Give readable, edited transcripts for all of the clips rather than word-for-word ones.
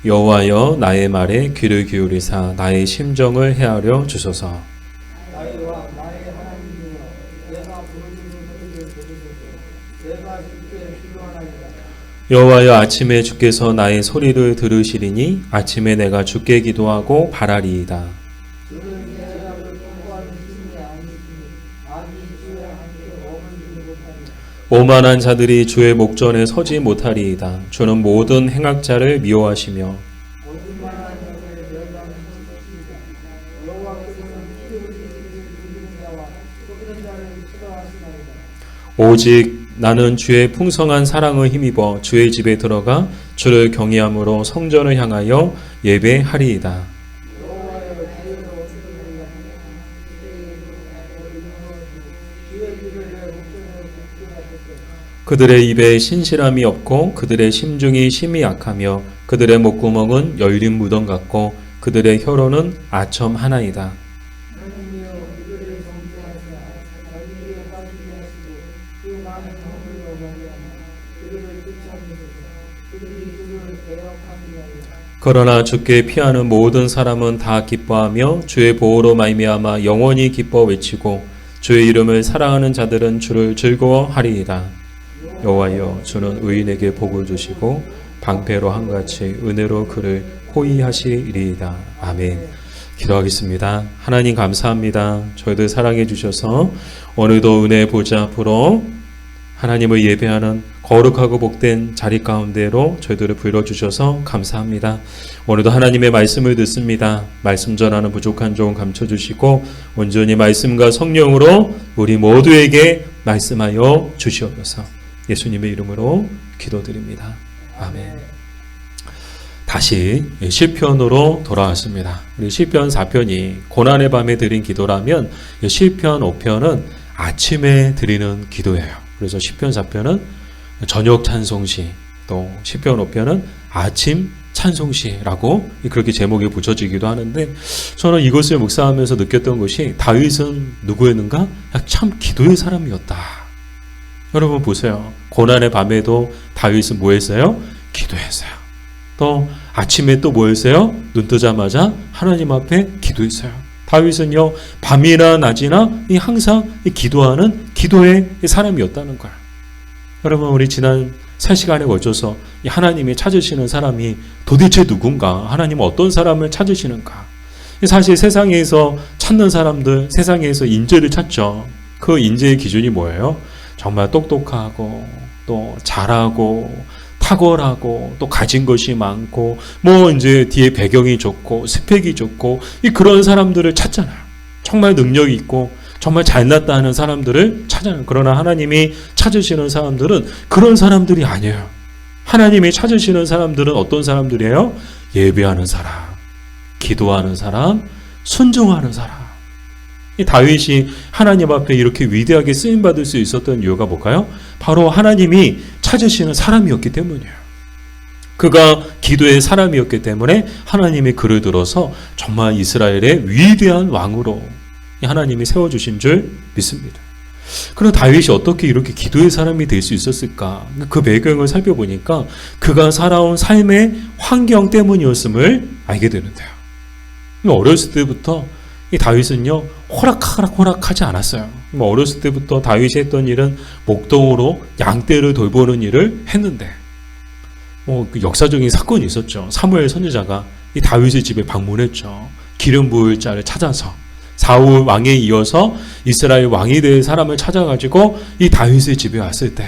여호와여 나의 말에 귀를 기울이사 나의 심정을 헤아려 주소서. 나와 나의 하나님이여 내가 부르짖는 소리를 들으소서. 내가 주께 필요하나이다. 여호와여 아침에 주께서 나의 소리를 들으시리니 아침에 내가 주께 기도하고 바라리이다. 주는 제약을 통과하는 힘이 아니시니 악이 주의 함께 어울리지 못하리라. 오만한 자들이 주의 목전에 서지 못하리이다. 주는 모든 행악자를 미워하시며 거짓말하는 자들의 멸망시키시리다. 여호와께서는 피를 흘리는 자와 속이는 자를 싫어하시나이다. 오직 나는 주의 풍성한 사랑을 힘입어 주의 집에 들어가 주를 경외함으로 성전을 향하여 예배하리이다. 여호와여 주의 어디를 주의 길을 내 목전에 붙게 하소서. 그들의 입에 신실함이 없고 그들의 심중이 심히 약하며 그들의 목구멍은 열린 무덤 같고 그들의 혀로는 아첨 하나이다. 하나님이여 그들을 정죄하사 자기에게 빠지게 하시고 그 많은 형을 넘어게 하나 그들을 쫓아내소서. 그들이 주를 대역하느니라. 그러나 주께 피하는 모든 사람은 다 기뻐하며 주의 보호로 말미암아 영원히 기뻐 외치고 주의 이름을 사랑하는 자들은 주를 즐거워하리이다. 여호와여 주는 의인에게 복을 주시고 방패로 한같이 은혜로 그를 호위하시리이다. 아멘. 기도하겠습니다. 하나님 감사합니다. 저희들 사랑해 주셔서 오늘도 은혜 보좌 앞으로 하나님을 예배하는 거룩하고 복된 자리 가운데로 저희들을 불러주셔서 감사합니다. 오늘도 하나님의 말씀을 듣습니다. 말씀 전하는 부족한 종 감춰주시고 온전히 말씀과 성령으로 우리 모두에게 말씀하여 주시옵소서. 예수님의 이름으로 기도드립니다. 아멘. 다시 시편으로 돌아왔습니다. 우리 시편 4편이 고난의 밤에 드린 기도라면 시편 5편은 아침에 드리는 기도예요. 그래서 시편 4편은 저녁 찬송시, 또 시편 5편은 아침 찬송시라고 그렇게 제목이 붙여지기도 하는데, 저는 이것을 묵상하면서 느꼈던 것이 다윗은 누구였는가? 참 기도의 사람이었다. 여러분 보세요. 고난의 밤에도 다윗은 뭐 했어요? 기도했어요. 또 아침에 또 뭐 했어요? 눈 뜨자마자 하나님 앞에 기도했어요. 다윗은요, 밤이나 낮이나 항상 기도하는 기도의 사람이었다는 거예요. 여러분, 우리 지난 3시간에 걸쳐서 하나님이 찾으시는 사람이 도대체 누군가? 하나님은 어떤 사람을 찾으시는가? 사실 세상에서 찾는 사람들, 세상에서 인재를 찾죠. 그 인재의 기준이 뭐예요? 정말 똑똑하고 또 잘하고 탁월하고 또 가진 것이 많고 뭐 이제 뒤에 배경이 좋고 스펙이 좋고 그런 사람들을 찾잖아요. 정말 능력이 있고 정말 잘났다 하는 사람들을 찾아요. 그러나 하나님이 찾으시는 사람들은 그런 사람들이 아니에요. 하나님이 찾으시는 사람들은 어떤 사람들이에요? 예배하는 사람, 기도하는 사람, 순종하는 사람. 이 다윗이 하나님 앞에 이렇게 위대하게 쓰임받을 수 있었던 이유가 뭘까요? 바로 하나님이 찾으시는 사람이었기 때문이에요. 그가 기도의 사람이었기 때문에 하나님이 그를 들어서 정말 이스라엘의 위대한 왕으로 하나님이 세워주신 줄 믿습니다. 그럼 다윗이 어떻게 이렇게 기도의 사람이 될 수 있었을까? 그 배경을 살펴보니까 그가 살아온 삶의 환경 때문이었음을 알게 되는데요. 어렸을 때부터 이 다윗은요, 호락하지 않았어요. 어렸을 때부터 다윗이 했던 일은 목동으로 양떼를 돌보는 일을 했는데, 그 역사적인 사건이 있었죠. 사무엘 선지자가 이 다윗의 집에 방문했죠. 기름 부을 자를 찾아서 사울 왕에 이어서 이스라엘 왕이 될 사람을 찾아가지고 이 다윗의 집에 왔을 때,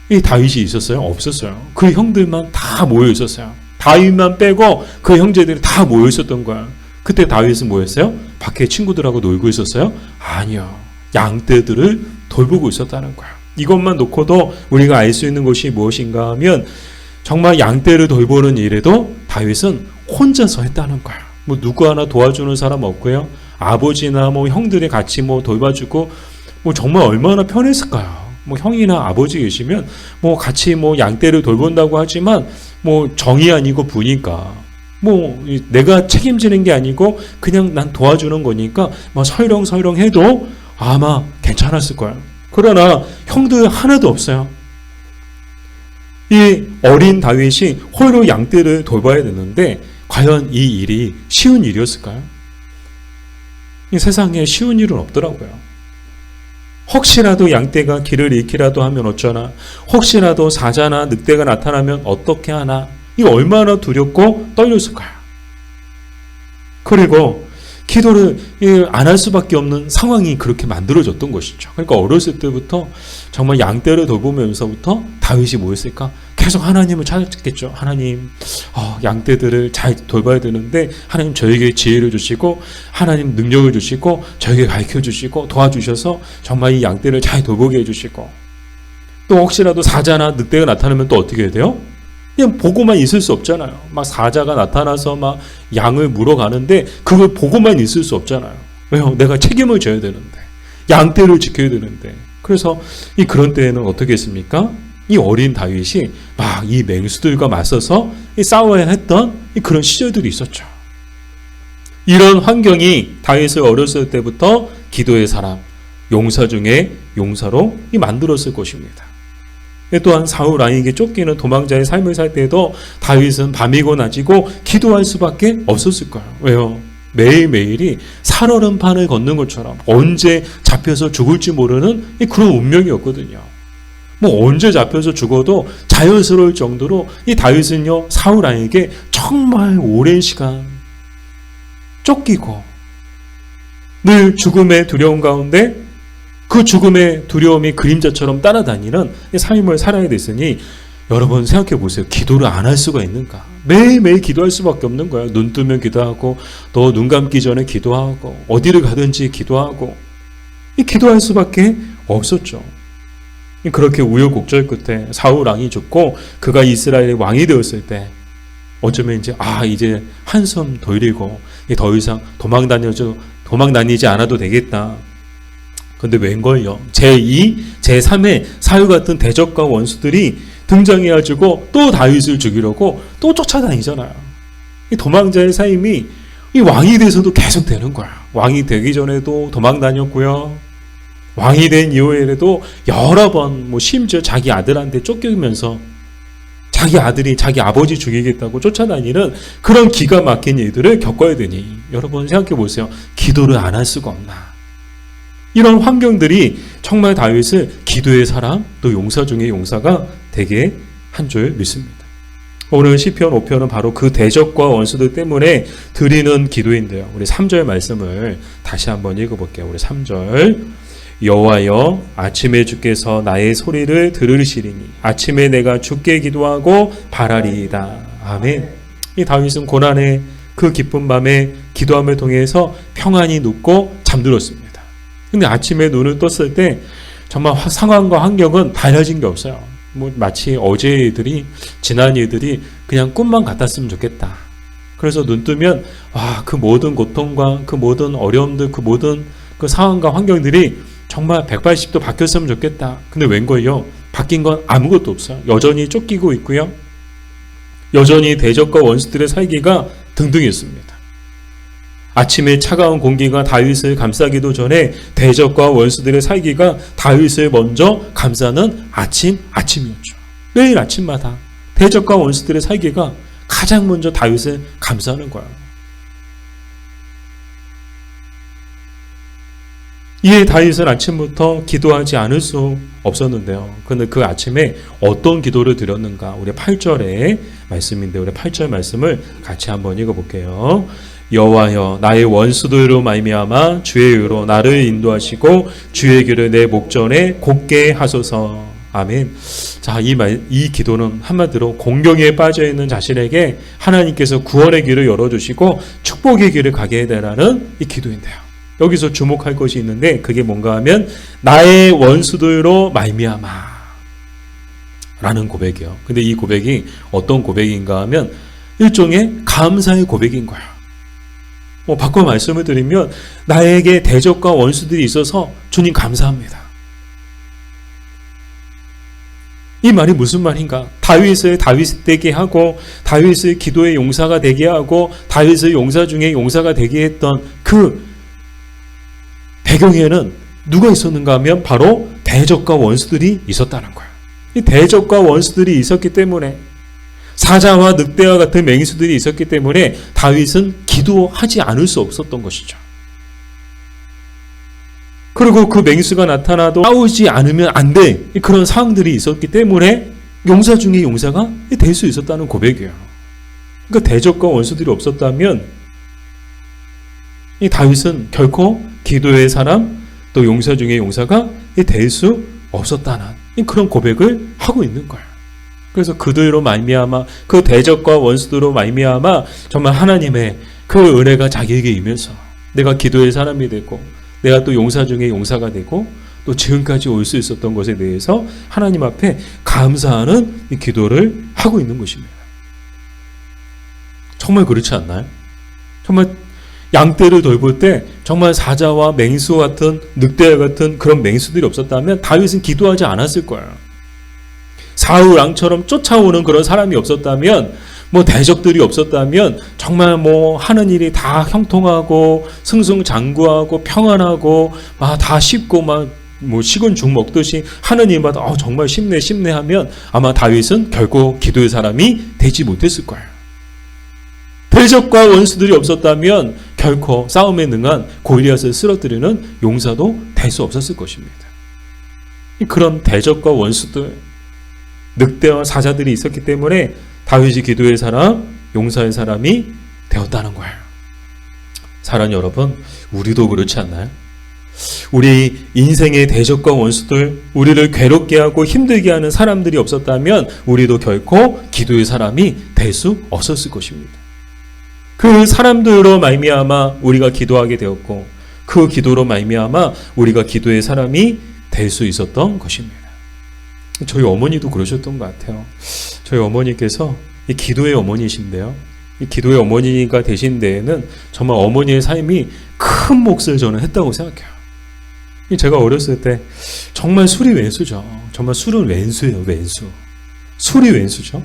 이 다윗이 있었어요? 없었어요. 그 형들만 다 모여 있었어요. 다윗만 빼고 그 형제들이 다 모여 있었던 거야. 그때 다윗은 뭐 했어요? 밖에 친구들하고 놀고 있었어요? 아니요. 양떼들을 돌보고 있었다는 거예요. 이것만 놓고도 우리가 알 수 있는 것이 무엇인가 하면 정말 양떼를 돌보는 일에도 다윗은 혼자서 했다는 거예요. 뭐 누구 하나 도와주는 사람 없고요. 아버지나 뭐 형들이 같이 뭐 돌봐주고 뭐 정말 얼마나 편했을까요? 뭐 형이나 아버지 계시면 뭐 같이 뭐 양떼를 돌본다고 하지만 뭐 정이 아니고 부니까 뭐 내가 책임지는 게 아니고 그냥 난 도와주는 거니까 뭐 설렁설렁 해도 아마 괜찮았을 거예요. 그러나 형들 하나도 없어요. 이 어린 다윗이 홀로 양떼를 돌봐야 되는데 과연 이 일이 쉬운 일이었을까요? 이 세상에 쉬운 일은 없더라고요. 혹시라도 양떼가 길을 잃기라도 하면 어쩌나, 혹시라도 사자나 늑대가 나타나면 어떻게 하나, 이 얼마나 두렵고 떨렸을까요? 그리고 기도를 안 할 수밖에 없는 상황이 그렇게 만들어졌던 것이죠. 그러니까 어렸을 때부터 정말 양떼를 돌보면서부터 다윗이 뭐였을까? 계속 하나님을 찾았겠죠. 하나님, 양떼들을 잘 돌봐야 되는데 하나님 저에게 지혜를 주시고 하나님 능력을 주시고 저에게 가르쳐 주시고 도와주셔서 정말 이 양떼를 잘 돌보게 해주시고, 또 혹시라도 사자나 늑대가 나타나면 또 어떻게 해야 돼요? 그냥 보고만 있을 수 없잖아요. 막 사자가 나타나서 막 양을 물어가는데 그걸 보고만 있을 수 없잖아요. 왜요? 내가 책임을 져야 되는데, 양떼를 지켜야 되는데. 그래서 그런 때에는 어떻게 했습니까? 이 어린 다윗이 막 이 맹수들과 맞서서 싸워야 했던 그런 시절들이 있었죠. 이런 환경이 다윗을 어렸을 때부터 기도의 사람, 용사 중에 용사로 만들었을 것입니다. 또한 사울 왕에게 쫓기는 도망자의 삶을 살 때도 다윗은 밤이고 낮이고 기도할 수밖에 없었을 거예요. 왜요? 매일매일이 살얼음판을 걷는 것처럼 언제 잡혀서 죽을지 모르는 그런 운명이었거든요. 언제 잡혀서 죽어도 자연스러울 정도로 이 다윗은요, 사울 왕에게 정말 오랜 시간 쫓기고 늘 죽음의 두려움 가운데 그 죽음의 두려움이 그림자처럼 따라다니는 삶을 살아야 됐으니, 여러분 생각해 보세요. 기도를 안 할 수가 있는가? 매일매일 기도할 수밖에 없는 거예요. 눈 뜨면 기도하고, 또 눈 감기 전에 기도하고, 어디를 가든지 기도하고, 기도할 수밖에 없었죠. 그렇게 우여곡절 끝에 사울 왕이 죽고 그가 이스라엘의 왕이 되었을 때 어쩌면 이제 한숨 돌리고 더 이상 도망 다니지 않아도 되겠다. 근데 웬걸요? 제2, 제3의 사울 같은 대적과 원수들이 등장해가지고 또 다윗을 죽이려고 또 쫓아다니잖아요. 이 도망자의 삶이 이 왕이 돼서도 계속 되는 거야. 왕이 되기 전에도 도망 다녔고요. 왕이 된 이후에도 여러 번, 심지어 자기 아들한테 쫓기면서 자기 아들이 자기 아버지 죽이겠다고 쫓아다니는 그런 기가 막힌 일들을 겪어야 되니, 여러분 생각해 보세요. 기도를 안 할 수가 없나? 이런 환경들이 정말 다윗을 기도의 사람, 또 용사 중에 용사가 되게 한 줄 믿습니다. 오늘 시편 5편은 바로 그 대적과 원수들 때문에 드리는 기도인데요. 우리 3절 말씀을 다시 한번 읽어볼게요. 우리 3절. 여호와여, 아침에 주께서 나의 소리를 들으시리니 아침에 내가 주께 기도하고 바라리이다. 아멘. 이 다윗은 고난의 그 기쁜 밤에 기도함을 통해서 평안히 눕고 잠들었습니다. 근데 아침에 눈을 떴을 때 정말 상황과 환경은 달라진 게 없어요. 마치 어제 일들이, 지난 일들이 그냥 꿈만 같았으면 좋겠다. 그래서 눈 뜨면 그 모든 고통과 그 모든 어려움들, 그 모든 그 상황과 환경들이 정말 180도 바뀌었으면 좋겠다. 근데 웬걸요? 바뀐 건 아무것도 없어요. 여전히 쫓기고 있고요. 여전히 대적과 원수들의 살기가 등등했습니다. 아침에 차가운 공기가 다윗을 감싸기도 전에 대적과 원수들의 살기가 다윗을 먼저 감싸는 아침이었죠. 매일 아침마다 대적과 원수들의 살기가 가장 먼저 다윗을 감싸는 거예요. 이에 다윗은 아침부터 기도하지 않을 수 없었는데요. 그런데 그 아침에 어떤 기도를 드렸는가? 우리 8절의 말씀인데, 우리 8절 말씀을 같이 한번 읽어볼게요. 여호와여, 나의 원수들로 말미암아 주의 의로 나를 인도하시고 주의 길을 내 목전에 곧게 하소서. 아멘. 자, 이 기도는 한마디로 공경에 빠져있는 자신에게 하나님께서 구원의 길을 열어주시고 축복의 길을 가게 해달라는 이 기도인데요. 여기서 주목할 것이 있는데 그게 뭔가 하면 나의 원수들로 말미암아 라는 고백이에요. 근데 이 고백이 어떤 고백인가 하면 일종의 감사의 고백인 거예요. 바꿔 말씀을 드리면 나에게 대적과 원수들이 있어서 주님 감사합니다. 이 말이 무슨 말인가? 다윗을 다윗 되게 하고 다윗을 기도의 용사가 되게 하고 다윗을 용사 중에 용사가 되게 했던 그 배경에는 누가 있었는가 하면 바로 대적과 원수들이 있었다는 거예요. 이 대적과 원수들이 있었기 때문에, 사자와 늑대와 같은 맹수들이 있었기 때문에 다윗은 기도하지 않을 수 없었던 것이죠. 그리고 그 맹수가 나타나도 싸우지 않으면 안 돼. 그런 상황들이 있었기 때문에 용사 중에 용사가 될 수 있었다는 고백이에요. 그러니까 대적과 원수들이 없었다면 이 다윗은 결코 기도의 사람 또 용사 중에 용사가 될 수 없었다는 그런 고백을 하고 있는 거예요. 그래서 그들로 말미암아 그 대적과 원수들로 말미암아 정말 하나님의 그 은혜가 자기에게 임해서 내가 기도의 사람이 되고 내가 또 용사 중에 용사가 되고 또 지금까지 올 수 있었던 것에 대해서 하나님 앞에 감사하는 이 기도를 하고 있는 것입니다. 정말 그렇지 않나요? 정말 양떼를 돌볼 때 정말 사자와 맹수와 같은 늑대와 같은 그런 맹수들이 없었다면 다윗은 기도하지 않았을 거예요. 사울 왕처럼 쫓아오는 그런 사람이 없었다면, 뭐 대적들이 없었다면 정말 뭐 하는 일이 다 형통하고 승승장구하고 평안하고 다 쉽고 뭐 식은 죽 먹듯이 하는 일마다 정말 쉽네 하면 아마 다윗은 결코 기도의 사람이 되지 못했을 거예요. 대적과 원수들이 없었다면 결코 싸움에 능한 골리앗을 쓰러뜨리는 용사도 될 수 없었을 것입니다. 그런 대적과 원수들, 늑대와 사자들이 있었기 때문에 다윗이 기도의 사람, 용사의 사람이 되었다는 거예요. 사랑하는 여러분, 우리도 그렇지 않나요? 우리 인생의 대적과 원수들, 우리를 괴롭게 하고 힘들게 하는 사람들이 없었다면 우리도 결코 기도의 사람이 될 수 없었을 것입니다. 그 사람들로 말미암아 우리가 기도하게 되었고 그 기도로 말미암아 우리가 기도의 사람이 될 수 있었던 것입니다. 저희 어머니도 그러셨던 것 같아요. 저희 어머니께서 이 기도의 어머니이신데요. 이 기도의 어머니가 되신 데에는 정말 어머니의 삶이 큰 몫을 저는 했다고 생각해요. 제가 어렸을 때 정말 술이 왼수죠. 정말 술은 왼수예요. 왼수. 술이 왼수죠.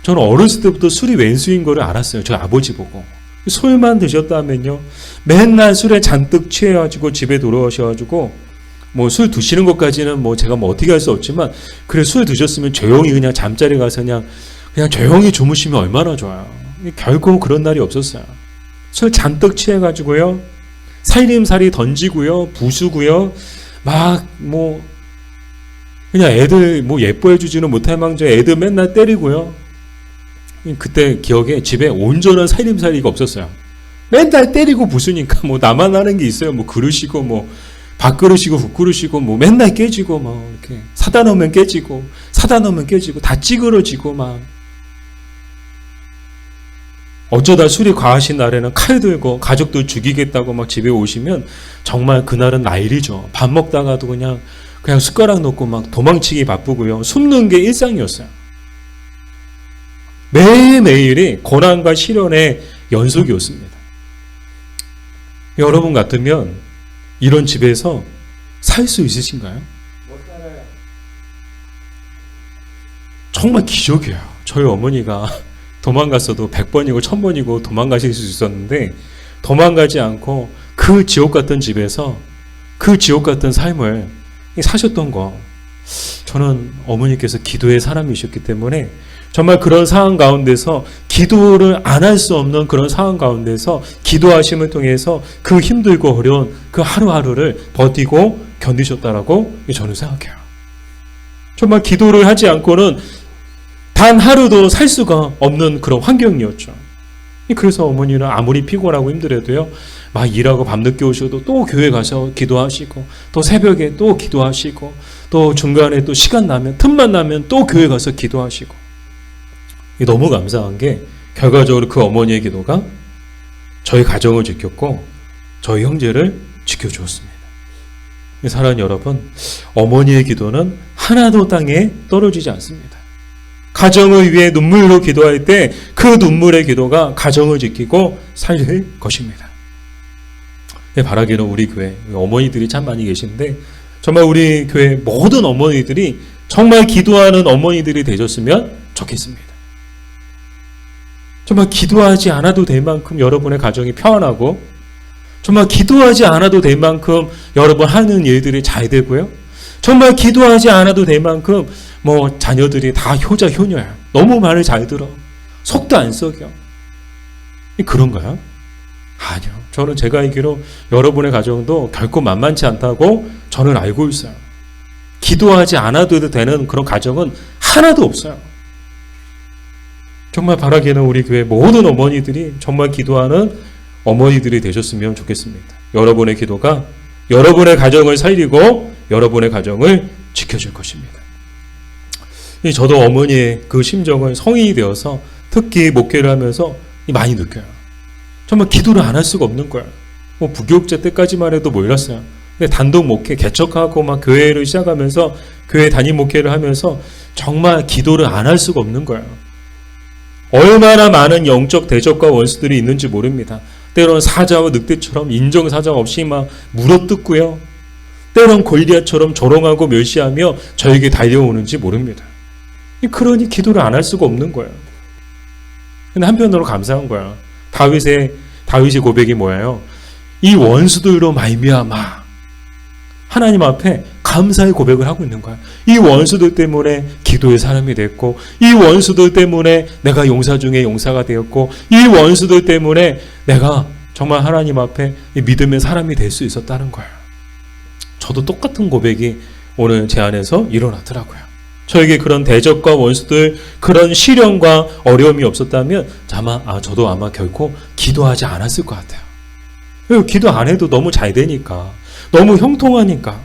저는 어렸을 때부터 술이 왼수인 거를 알았어요. 저희 아버지 보고. 술만 드셨다면요. 맨날 술에 잔뜩 취해가지고 집에 돌아오셔가지고 뭐 술 드시는 것까지는 뭐 제가 뭐 어떻게 할 수 없지만 그래 술 드셨으면 조용히 그냥 잠자리 가서 그냥 조용히 주무시면 얼마나 좋아요. 결코 그런 날이 없었어요. 술 잔뜩 취해가지고요. 살림살이 던지고요. 부수고요. 막 뭐 그냥 애들 뭐 예뻐해주지는 못할 망정 애들 맨날 때리고요. 그때 기억에 집에 온전한 살림살이가 없었어요. 맨날 때리고 부수니까 뭐 나만 하는 게 있어요. 뭐 그릇이고 뭐 밥그릇이고 국그릇이고 뭐 맨날 깨지고 뭐 이렇게 사다 놓으면 깨지고 다 찌그러지고 막 어쩌다 술이 과하신 날에는 칼 들고 가족들 죽이겠다고 막 집에 오시면 정말 그날은 나일이죠. 밥 먹다가도 그냥 숟가락 놓고 막 도망치기 바쁘고요. 숨는 게 일상이었어요. 매일매일이 고난과 시련의 연속이었습니다. 여러분 같으면 이런 집에서 살 수 있으신가요? 못 살아요. 정말 기적이에요. 저희 어머니가 도망갔어도 100번이고 1000번이고 도망가실 수 있었는데 도망가지 않고 그 지옥 같은 집에서 그 지옥 같은 삶을 사셨던 거, 저는 어머니께서 기도의 사람이셨기 때문에 정말 그런 상황 가운데서 기도를 안 할 수 없는 그런 상황 가운데서 기도하심을 통해서 그 힘들고 어려운 그 하루하루를 버티고 견디셨다라고 저는 생각해요. 정말 기도를 하지 않고는 단 하루도 살 수가 없는 그런 환경이었죠. 그래서 어머니는 아무리 피곤하고 힘들어도요, 막 일하고 밤늦게 오셔도 또 교회 가서 기도하시고, 또 새벽에 또 기도하시고, 또 중간에 또 시간 나면, 틈만 나면 또 교회 가서 기도하시고. 너무 감사한 게 결과적으로 그 어머니의 기도가 저희 가정을 지켰고 저희 형제를 지켜주었습니다. 사랑하는 여러분, 어머니의 기도는 하나도 땅에 떨어지지 않습니다. 가정을 위해 눈물로 기도할 때 그 눈물의 기도가 가정을 지키고 살릴 것입니다. 바라기는 우리 교회 어머니들이 참 많이 계신데 정말 우리 교회 모든 어머니들이 정말 기도하는 어머니들이 되셨으면 좋겠습니다. 정말 기도하지 않아도 될 만큼 여러분의 가정이 평안하고 정말 기도하지 않아도 될 만큼 여러분 하는 일들이 잘 되고요. 정말 기도하지 않아도 될 만큼 뭐 자녀들이 다 효자 효녀야. 너무 말을 잘 들어. 속도 안 썩여. 그런가요? 아니요. 저는 제가 알기로 여러분의 가정도 결코 만만치 않다고 저는 알고 있어요. 기도하지 않아도 되는 그런 가정은 하나도 없어요. 정말 바라기는 우리 교회 모든 어머니들이 정말 기도하는 어머니들이 되셨으면 좋겠습니다. 여러분의 기도가 여러분의 가정을 살리고 여러분의 가정을 지켜줄 것입니다. 저도 어머니의 그 심정을 성인이 되어서 특히 목회를 하면서 많이 느껴요. 정말 기도를 안 할 수가 없는 거예요. 뭐 부교육제 때까지만 해도 몰랐어요. 근데 단독 목회 개척하고 막 교회를 시작하면서 교회 단임 목회를 하면서 정말 기도를 안 할 수가 없는 거예요. 얼마나 많은 영적 대적과 원수들이 있는지 모릅니다. 때로는 사자와 늑대처럼 인정사정 없이 막 물어뜯고요. 때로는 골리앗처럼 조롱하고 멸시하며 저에게 달려오는지 모릅니다. 그러니 기도를 안 할 수가 없는 거예요. 근데 한편으로 감사한 거야. 다윗의 고백이 뭐예요? 이 원수들로 말미암아 하나님 앞에 감사의 고백을 하고 있는 거야. 이 원수들 때문에 기도의 사람이 됐고, 이 원수들 때문에 내가 용사 중에 용사가 되었고, 이 원수들 때문에 내가 정말 하나님 앞에 믿음의 사람이 될 수 있었다는 거예요. 저도 똑같은 고백이 오늘 제 안에서 일어나더라고요. 저에게 그런 대적과 원수들, 그런 시련과 어려움이 없었다면 저도 아마 결코 기도하지 않았을 것 같아요. 기도 안 해도 너무 잘 되니까, 너무 형통하니까.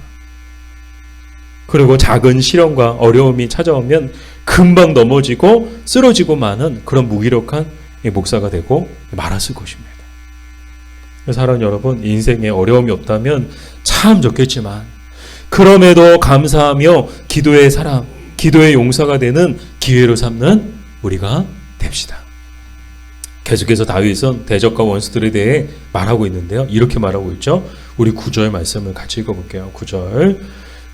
그리고 작은 시련과 어려움이 찾아오면 금방 넘어지고 쓰러지고 마는 그런 무기력한 목사가 되고 말았을 것입니다. 사랑하는 여러분, 인생에 어려움이 없다면 참 좋겠지만 그럼에도 감사하며 기도의 사람, 기도의 용사가 되는 기회로 삼는 우리가 됩시다. 계속해서 다윗은 대적과 원수들에 대해 말하고 있는데요. 이렇게 말하고 있죠. 우리 9절 말씀을 같이 읽어볼게요. 9절.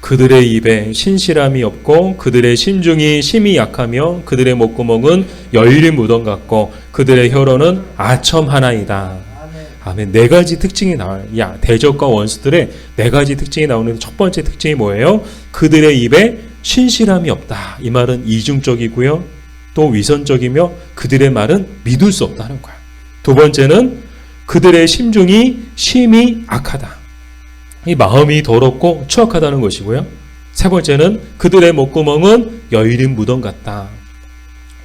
그들의 입에 신실함이 없고 그들의 심중이 심히 약하며 그들의 목구멍은 열린 무덤 같고 그들의 혀로는 아첨 하나이다. 아멘. 네 가지 특징이 나와요. 대적과 원수들의 네 가지 특징이 나오는데 첫 번째 특징이 뭐예요? 그들의 입에 신실함이 없다. 이 말은 이중적이고요. 또 위선적이며 그들의 말은 믿을 수 없다는 거야. 두 번째는 그들의 심중이 심히 악하다. 이 마음이 더럽고 추악하다는 것이고요. 세 번째는 그들의 목구멍은 열린 무덤 같다.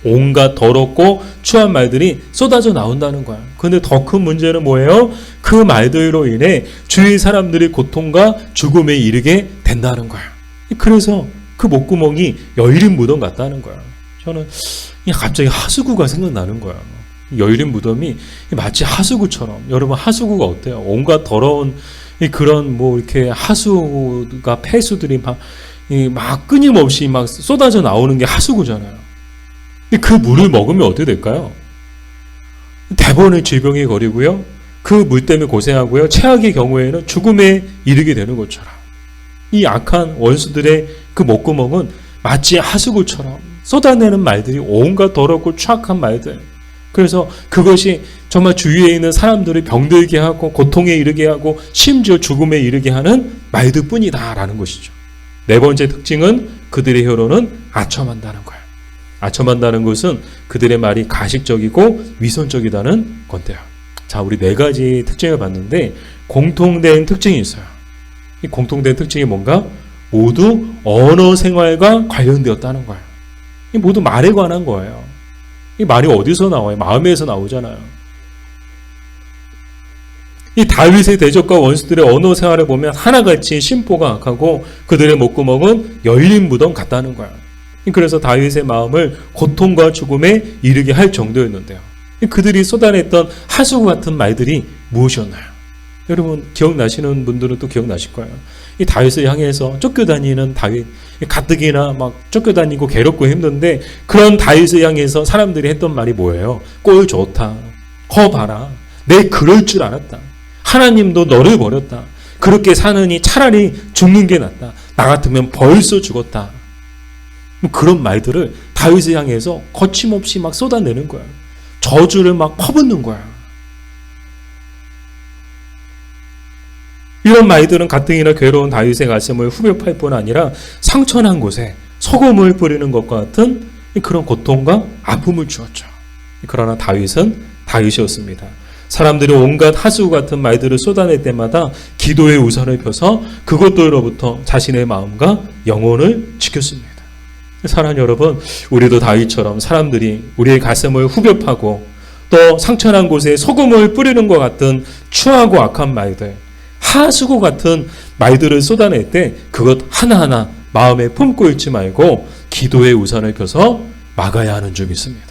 온갖 더럽고 추한 말들이 쏟아져 나온다는 거야. 그런데 더 큰 문제는 뭐예요? 그 말들로 인해 주위 사람들이 고통과 죽음에 이르게 된다는 거야. 그래서 그 목구멍이 열린 무덤 같다는 거야. 저는 갑자기 하수구가 생각나는 거야. 열린 무덤이 마치 하수구처럼. 여러분, 하수구가 어때요? 온갖 더러운 그런 이렇게 하수가 폐수들이 막 끊임없이 막 쏟아져 나오는 게 하수구잖아요. 근데 그 물을 먹으면 어떻게 될까요? 대번의 질병에 걸리고요. 그 물 때문에 고생하고요. 최악의 경우에는 죽음에 이르게 되는 것처럼. 이 악한 원수들의 그 목구멍은 마치 하수구처럼 쏟아내는 말들이 온갖 더럽고 추악한 말들. 그래서 그것이 정말 주위에 있는 사람들을 병들게 하고 고통에 이르게 하고 심지어 죽음에 이르게 하는 말들 뿐이다라는 것이죠. 네 번째 특징은 그들의 혀로는 아첨한다는 거예요. 아첨한다는 것은 그들의 말이 가식적이고 위선적이다는 건데요. 자, 우리 네 가지 특징을 봤는데 공통된 특징이 있어요. 이 공통된 특징이 뭔가? 모두 언어 생활과 관련되었다는 거예요. 이 모두 말에 관한 거예요. 이 말이 어디서 나와요? 마음에서 나오잖아요. 이 다윗의 대적과 원수들의 언어 생활을 보면 하나같이 심보가 악하고 그들의 목구멍은 열린 무덤 같다는 거예요. 그래서 다윗의 마음을 고통과 죽음에 이르게 할 정도였는데요. 그들이 쏟아냈던 하수구 같은 말들이 무엇이었나요? 여러분, 기억나시는 분들은 또 기억나실 거예요. 이 다윗을 향해서 쫓겨다니는 다윗, 가뜩이나 막 쫓겨다니고 괴롭고 힘든데 그런 다윗을 향해서 사람들이 했던 말이 뭐예요? 꼴 좋다. 거 봐라. 내 그럴 줄 알았다. 하나님도 너를 버렸다. 그렇게 사느니 차라리 죽는 게 낫다. 나 같으면 벌써 죽었다. 그런 말들을 다윗을 향해서 거침없이 막 쏟아내는 거야. 저주를 막 퍼붓는 거야. 이런 말들은 가뜩이나 괴로운 다윗의 가슴을 후벼팔 뿐 아니라 상처난 곳에 소금을 뿌리는 것과 같은 그런 고통과 아픔을 주었죠. 그러나 다윗은 다윗이었습니다. 사람들이 온갖 하수 같은 말들을 쏟아낼 때마다 기도의 우산을 펴서 그것들로부터 자신의 마음과 영혼을 지켰습니다. 사랑하는 여러분, 우리도 다윗처럼 사람들이 우리의 가슴을 후벼파고 또 상처난 곳에 소금을 뿌리는 것 같은 추하고 악한 말들, 하수구 같은 말들을 쏟아낼 때 그것 하나하나 마음에 품고 있지 말고 기도의 우산을 펴서 막아야 하는 줄 믿습니다.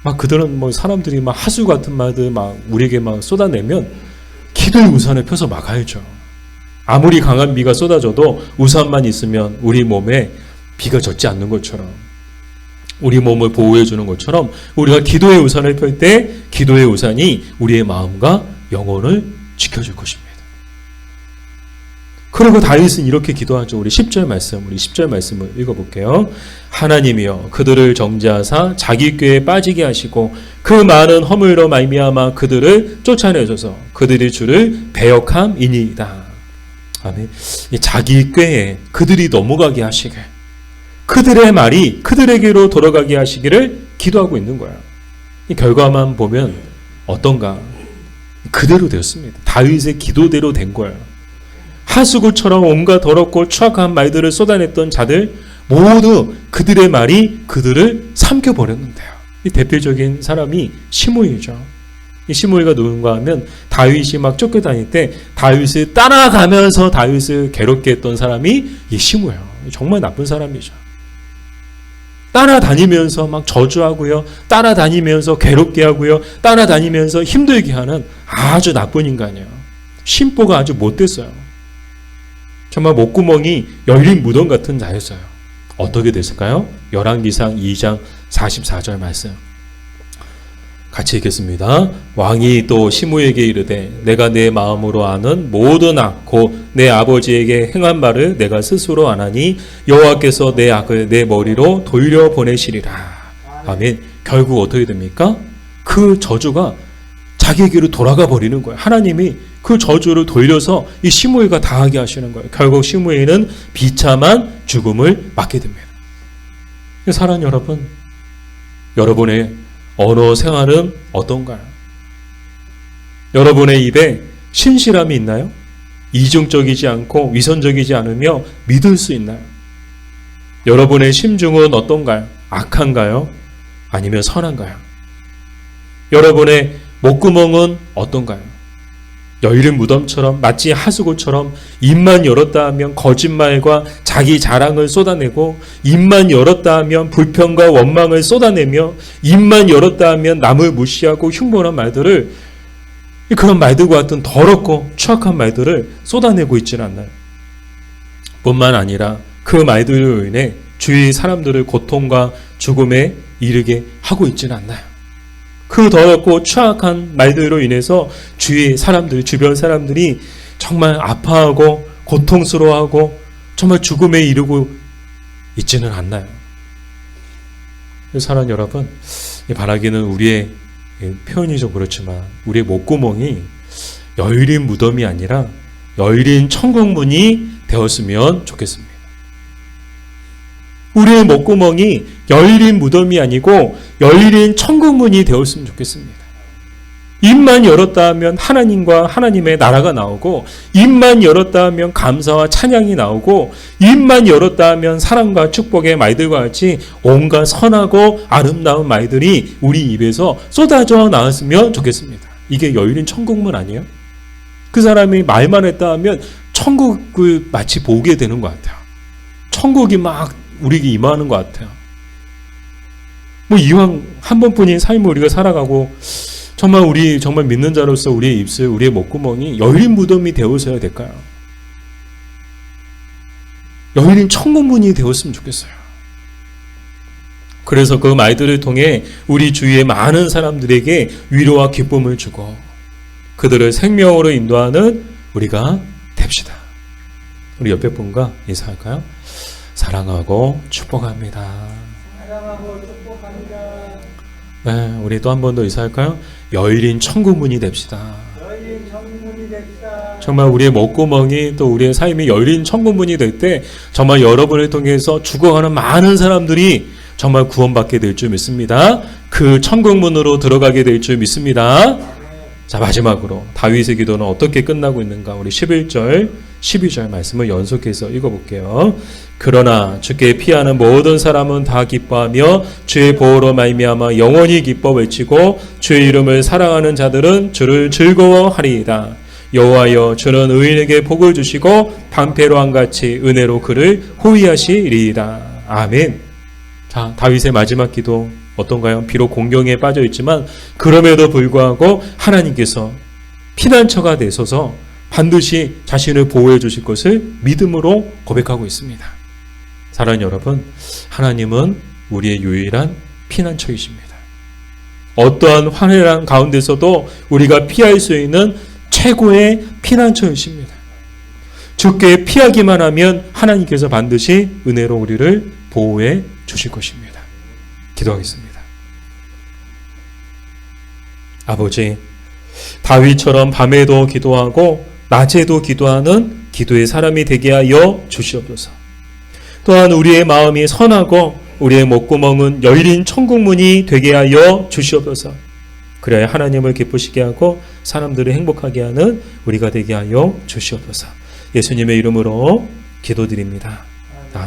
막 그들은 뭐 사람들이 막 하수 같은 말들 막 우리에게 막 쏟아내면 기도의 우산을 펴서 막아야죠. 아무리 강한 비가 쏟아져도 우산만 있으면 우리 몸에 비가 젖지 않는 것처럼, 우리 몸을 보호해 주는 것처럼 우리가 기도의 우산을 펼 때 기도의 우산이 우리의 마음과 영혼을 지켜줄 것입니다. 그리고 다윗은 이렇게 기도하죠. 우리 10절 말씀을 읽어볼게요. 하나님이여 그들을 정죄하사 자기 꾀에 빠지게 하시고 그 많은 허물로 말미암아 그들을 쫓아내셔서 그들이 주를 배역함이니이다. 아멘. 자기 꾀에 그들이 넘어가게 하시게, 그들의 말이 그들에게로 돌아가게 하시기를 기도하고 있는 거예요. 이 결과만 보면 어떤가? 그대로 되었습니다. 다윗의 기도대로 된 거예요. 하수구처럼 온갖 더럽고 추악한 말들을 쏟아냈던 자들 모두 그들의 말이 그들을 삼켜버렸는데요. 이 대표적인 사람이 시므이죠. 이 시므이가 누군가 하면 다윗이 막 쫓겨다닐 때 다윗을 따라가면서 다윗을 괴롭게 했던 사람이 이 시므예요. 정말 나쁜 사람이죠. 따라다니면서 막 저주하고요. 따라다니면서 괴롭게 하고요. 따라다니면서 힘들게 하는 아주 나쁜 인간이에요. 심보가 아주 못됐어요. 정말 목구멍이 열린 무덤 같은 자였어요. 어떻게 됐을까요? 열왕기상 2장 44절 말씀. 같이 읽겠습니다. 왕이 또 시므에게 이르되 내가 내 마음으로 아는 모든 악 곧 내 아버지에게 행한 바를 내가 스스로 아나니 여호와께서 내 악을 내 머리로 돌려 보내시리라. 아멘. 결국 어떻게 됩니까? 그 저주가 자기에게로 돌아가 버리는 거예요. 하나님이 그 저주를 돌려서 이 시므이가 당하게 하시는 거예요. 결국 시므이는 비참한 죽음을 맞게 됩니다. 사랑하는 여러분, 여러분의 언어 생활은 어떤가요? 여러분의 입에 신실함이 있나요? 이중적이지 않고 위선적이지 않으며 믿을 수 있나요? 여러분의 심중은 어떤가요? 악한가요? 아니면 선한가요? 여러분의 목구멍은 어떤가요? 열린 무덤처럼 마치 하수구처럼 입만 열었다 하면 거짓말과 자기 자랑을 쏟아내고 입만 열었다 하면 불평과 원망을 쏟아내며 입만 열었다 하면 남을 무시하고 흉보한 말들을, 그런 말들과 같은 더럽고 추악한 말들을 쏟아내고 있지는 않나요? 뿐만 아니라 그 말들로 인해 주위 사람들을 고통과 죽음에 이르게 하고 있지는 않나요? 그 더럽고 추악한 말들로 인해서 주위 사람들, 주변 사람들이 정말 아파하고 고통스러워하고 정말 죽음에 이르고 있지는 않나요? 사랑하는 여러분, 바라기는 우리의 표현이 좀 그렇지만 우리의 목구멍이 열린 무덤이 아니라 열린 천국문이 되었으면 좋겠습니다. 우리의 목구멍이 열린 무덤이 아니고 열린 천국문이 되었으면 좋겠습니다. 입만 열었다 하면 하나님과 하나님의 나라가 나오고, 입만 열었다 하면 감사와 찬양이 나오고, 입만 열었다 하면 사랑과 축복의 말들과 같이 온갖 선하고 아름다운 말들이 우리 입에서 쏟아져 나왔으면 좋겠습니다. 이게 열린 천국문 아니에요? 그 사람이 말만 했다 하면 천국을 마치 보게 되는 것 같아요. 천국이 막 우리에게 임하는 것 같아요. 뭐 이왕 한 번뿐인 삶을 우리가 살아가고 정말 우리 정말 믿는 자로서 우리의 입술, 우리의 목구멍이 열린 무덤이 되어서야 될까요? 열린 천국문이 되었으면 좋겠어요. 그래서 그 말들을 통해 우리 주위의 많은 사람들에게 위로와 기쁨을 주고 그들을 생명으로 인도하는 우리가 됩시다. 우리 옆에 분과 인사할까요? 사랑하고 축복합니다. 사랑하고 축복합니다. 네, 우리 또 한 번 더 인사할까요? 열린 천국문이 됩시다. 열린 천국문이 됩시다. 정말 우리의 목구멍이 또 우리의 삶이 열린 천국문이 될 때 정말 여러분을 통해서 죽어가는 많은 사람들이 정말 구원받게 될 줄 믿습니다. 그 천국문으로 들어가게 될 줄 믿습니다. 자, 마지막으로 다윗의 기도는 어떻게 끝나고 있는가? 우리 11절, 12절 말씀을 연속해서 읽어볼게요. 그러나 주께 피하는 모든 사람은 다 기뻐하며 주의 보호로 말미암아 영원히 기뻐 외치고 주의 이름을 사랑하는 자들은 주를 즐거워하리이다. 여호와여, 주는 의인에게 복을 주시고 방패로 한같이 은혜로 그를 호위하시리이다. 아멘. 자, 다윗의 마지막 기도 어떤가요? 비록 공경에 빠져 있지만 그럼에도 불구하고 하나님께서 피난처가 되셔서 반드시 자신을 보호해 주실 것을 믿음으로 고백하고 있습니다. 사랑하는 여러분, 하나님은 우리의 유일한 피난처이십니다. 어떠한 환란 가운데서도 우리가 피할 수 있는 최고의 피난처이십니다. 주께 피하기만 하면 하나님께서 반드시 은혜로 우리를 보호해 주실 것입니다. 기도하겠습니다. 아버지, 다윗처럼 밤에도 기도하고 낮에도 기도하는 기도의 사람이 되게 하여 주시옵소서. 또한 우리의 마음이 선하고 우리의 목구멍은 열린 천국문이 되게 하여 주시옵소서. 그래야 하나님을 기쁘시게 하고 사람들을 행복하게 하는 우리가 되게 하여 주시옵소서. 예수님의 이름으로 기도드립니다.